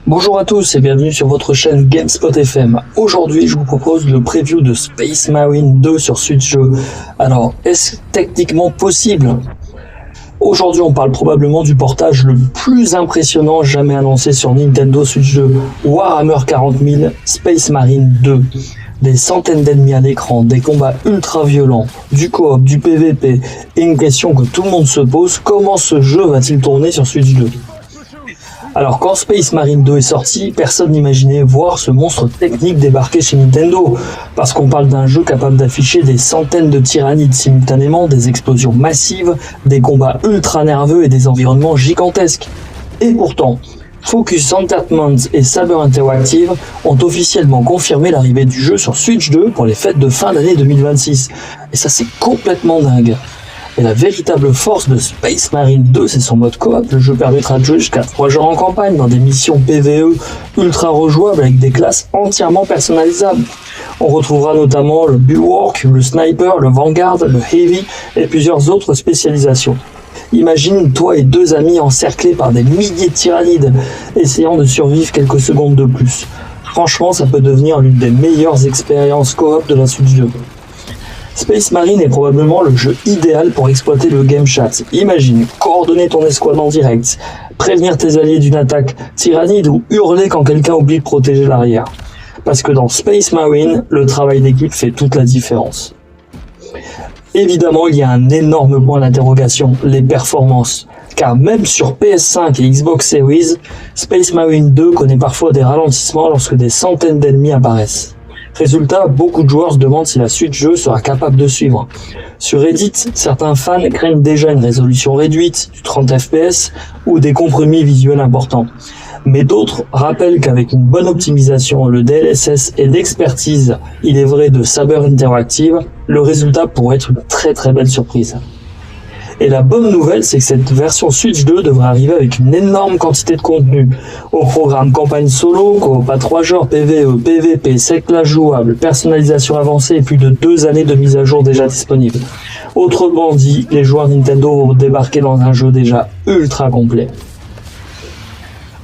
Bonjour à tous et bienvenue sur votre chaîne GameSpot FM. Aujourd'hui, je vous propose le preview de Space Marine 2 sur Switch 2. Alors, est-ce techniquement possible? Aujourd'hui, on parle probablement du portage le plus impressionnant jamais annoncé sur Nintendo Switch 2, Warhammer 40 000 Space Marine 2. Des centaines d'ennemis à l'écran, des combats ultra violents, du coop, du PVP, et une question que tout le monde se pose, comment ce jeu va-t-il tourner sur Switch 2? Alors quand Space Marine 2 est sorti, personne n'imaginait voir ce monstre technique débarquer chez Nintendo, parce qu'on parle d'un jeu capable d'afficher des centaines de tyrannides simultanément, des explosions massives, des combats ultra nerveux et des environnements gigantesques. Et pourtant, Focus Entertainment et Saber Interactive ont officiellement confirmé l'arrivée du jeu sur Switch 2 pour les fêtes de fin d'année 2026. Et ça c'est complètement dingue. Et la véritable force de Space Marine 2, c'est son mode coop. Le jeu permettra de jouer jusqu'à 3 joueurs en campagne dans des missions PvE ultra rejouables avec des classes entièrement personnalisables. On retrouvera notamment le Bulwark, le Sniper, le Vanguard, le Heavy et plusieurs autres spécialisations. Imagine toi et deux amis encerclés par des milliers de tyrannides, essayant de survivre quelques secondes de plus. Franchement, ça peut devenir l'une des meilleures expériences coop de la Switch 2. Space Marine est probablement le jeu idéal pour exploiter le game chat. Imagine, coordonner ton escouade en direct, prévenir tes alliés d'une attaque tyrannide ou hurler quand quelqu'un oublie de protéger l'arrière. Parce que dans Space Marine, le travail d'équipe fait toute la différence. Évidemment, il y a un énorme point d'interrogation, les performances. Car même sur PS5 et Xbox Series, Space Marine 2 connaît parfois des ralentissements lorsque des centaines d'ennemis apparaissent. Résultat, beaucoup de joueurs se demandent si la Switch 2 sera capable de suivre. Sur Reddit, certains fans craignent déjà une résolution réduite, du 30 fps ou des compromis visuels importants. Mais d'autres rappellent qu'avec une bonne optimisation, le DLSS et l'expertise, il est vrai, de Saber Interactive, le résultat pourrait être une très belle surprise. Et la bonne nouvelle, c'est que cette version Switch 2 devrait arriver avec une énorme quantité de contenu. Au programme campagne solo, coop à 3 joueurs, PvE, PvP, 7 classes jouables, personnalisation avancée et plus de 2 années de mise à jour déjà disponibles. Autrement dit, les joueurs Nintendo vont débarquer dans un jeu déjà ultra complet.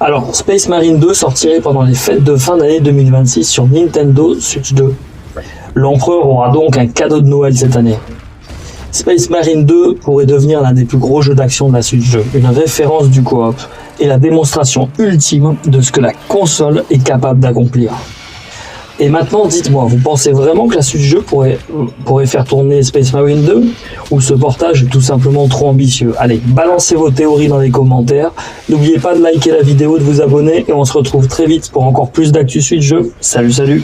Alors, Space Marine 2 sortirait pendant les fêtes de fin d'année 2026 sur Nintendo Switch 2. L'empereur aura donc un cadeau de Noël cette année. Space Marine 2 pourrait devenir l'un des plus gros jeux d'action de la Switch 2, une référence du coop et la démonstration ultime de ce que la console est capable d'accomplir. Et maintenant, dites-moi, vous pensez vraiment que la Switch 2 pourrait faire tourner Space Marine 2 ou ce portage est tout simplement trop ambitieux? Allez, balancez vos théories dans les commentaires, n'oubliez pas de liker la vidéo, de vous abonner et on se retrouve très vite pour encore plus d'actu Switch 2. Salut!